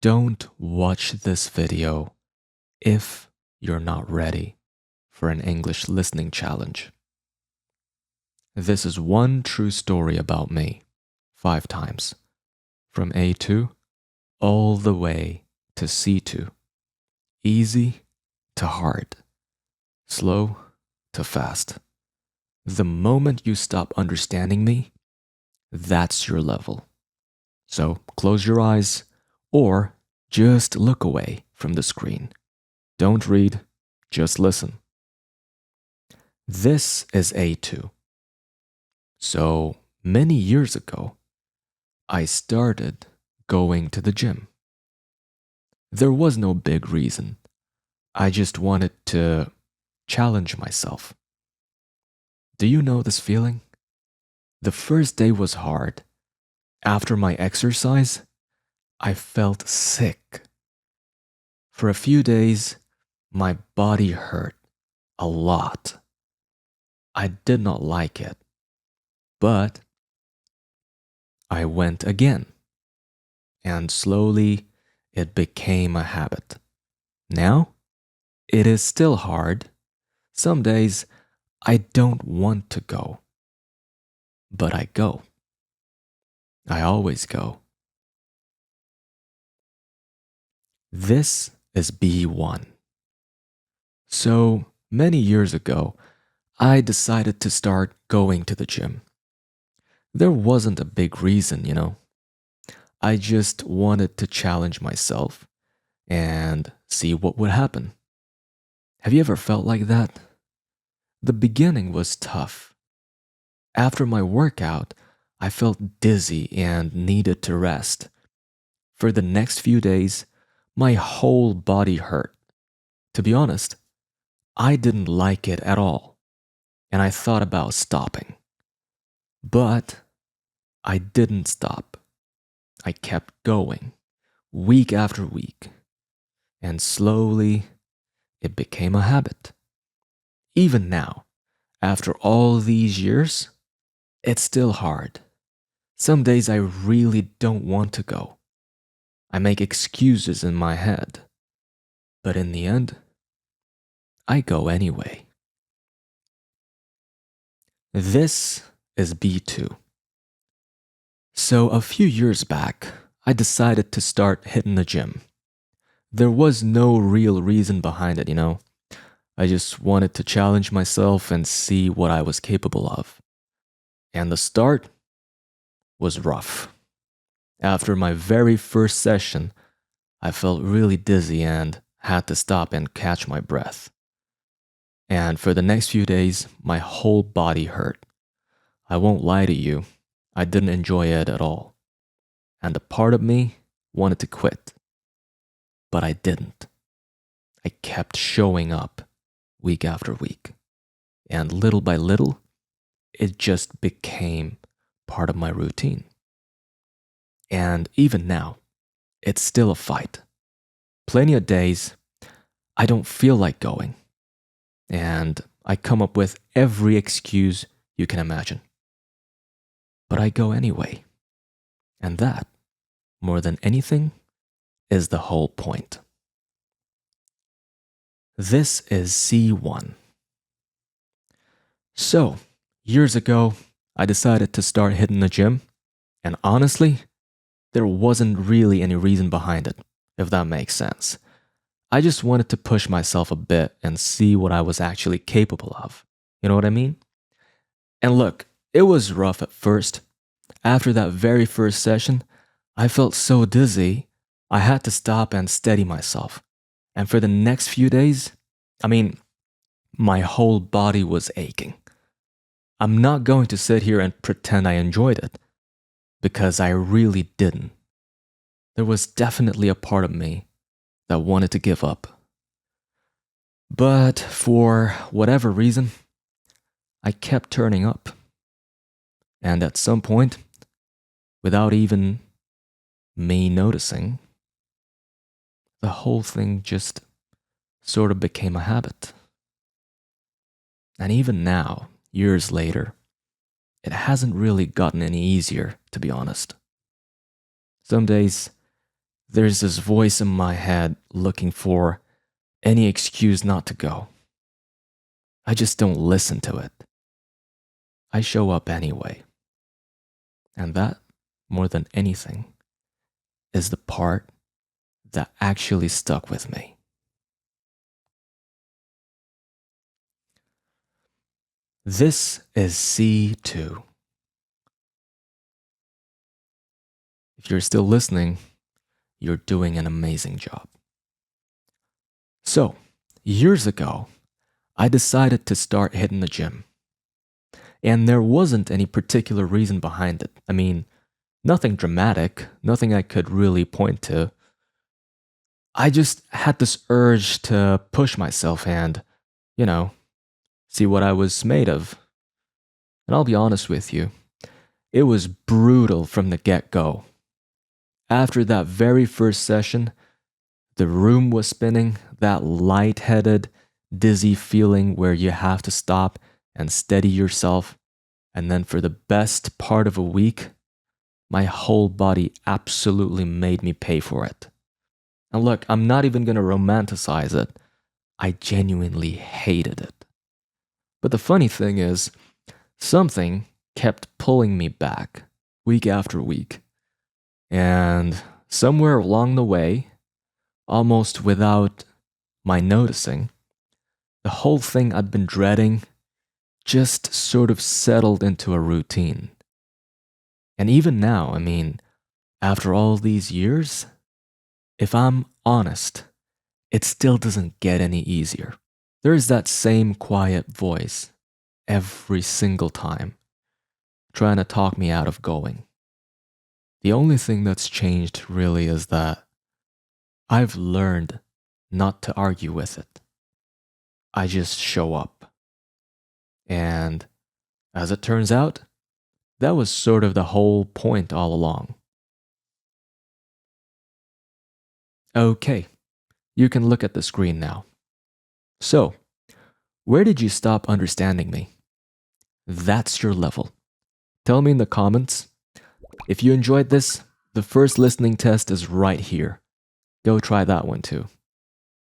Don't watch this video if you're not ready for an English listening challenge. This is one true story about me, 5 times, from A2 all the way to C2, easy to hard, slow to fast. The moment you stop understanding me, that's your level. So close your eyes or just look away from the screen. Don't read, just listen. This is A2. So many years ago, I started going to the gym. There was no big reason. I just wanted to challenge myself. Do you know this feeling? The first day was hard. After my exercise, I felt sick. For a few days, my body hurt a lot. I did not like it, but I went again, and slowly it became a habit. Now, it is still hard. Some days, I don't want to go, but I go. I always go. This is B1. So many years ago, I decided to start going to the gym. There wasn't a big reason, you know. I just wanted to challenge myself and see what would happen. Have you ever felt like that? The beginning was tough. After my workout, I felt dizzy and needed to rest. For the next few days, my whole body hurt. To be honest, I didn't like it at all, and I thought about stopping. But I didn't stop. I kept going, week after week, and slowly it became a habit. Even now, after all these years, it's still hard. Some days I really don't want to go. I make excuses in my head, but in the end, I go anyway. This is B2. So a few years back, I decided to start hitting the gym. There was no real reason behind it, you know. I just wanted to challenge myself and see what I was capable of. And the start was rough. After my very first session, I felt really dizzy and had to stop and catch my breath. And for the next few days, my whole body hurt. I won't lie to you, I didn't enjoy it at all. And a part of me wanted to quit. But I didn't. I kept showing up week after week. And little by little, it just became part of my routine. And even now, it's still a fight. Plenty of days, I don't feel like going. And I come up with every excuse you can imagine. But I go anyway. And that, more than anything, is the whole point. This is C1. So, years ago, I decided to start hitting the gym. And honestly, there wasn't really any reason behind it, if that makes sense. I just wanted to push myself a bit and see what I was actually capable of. You know what I mean? And look, it was rough at first. After that very first session, I felt so dizzy, I had to stop and steady myself. And for the next few days, my whole body was aching. I'm not going to sit here and pretend I enjoyed it, because I really didn't. There was definitely a part of me that wanted to give up. But for whatever reason, I kept turning up. And at some point, without even me noticing, the whole thing just sort of became a habit. And even now, years later, it hasn't really gotten any easier, to be honest. Some days, there's this voice in my head looking for any excuse not to go. I just don't listen to it. I show up anyway. And that, more than anything, is the part that actually stuck with me. This is C2. If you're still listening, you're doing an amazing job. So, years ago, I decided to start hitting the gym. And there wasn't any particular reason behind it. I mean, nothing dramatic, nothing I could really point to. I just had this urge to push myself and, see what I was made of. And I'll be honest with you, it was brutal from the get-go. After that very first session, the room was spinning, that lightheaded, dizzy feeling where you have to stop and steady yourself. And then for the best part of a week, my whole body absolutely made me pay for it. And look, I'm not even going to romanticize it. I genuinely hated it. But the funny thing is, something kept pulling me back week after week. And somewhere along the way, almost without my noticing, the whole thing I'd been dreading just sort of settled into a routine. And even now, after all these years, if I'm honest, it still doesn't get any easier. There's that same quiet voice every single time, trying to talk me out of going. The only thing that's changed really is that I've learned not to argue with it. I just show up. And as it turns out, that was sort of the whole point all along. Okay, you can look at the screen now. So, where did you stop understanding me? That's your level. Tell me in the comments. If you enjoyed this, the first listening test is right here. Go try that one too.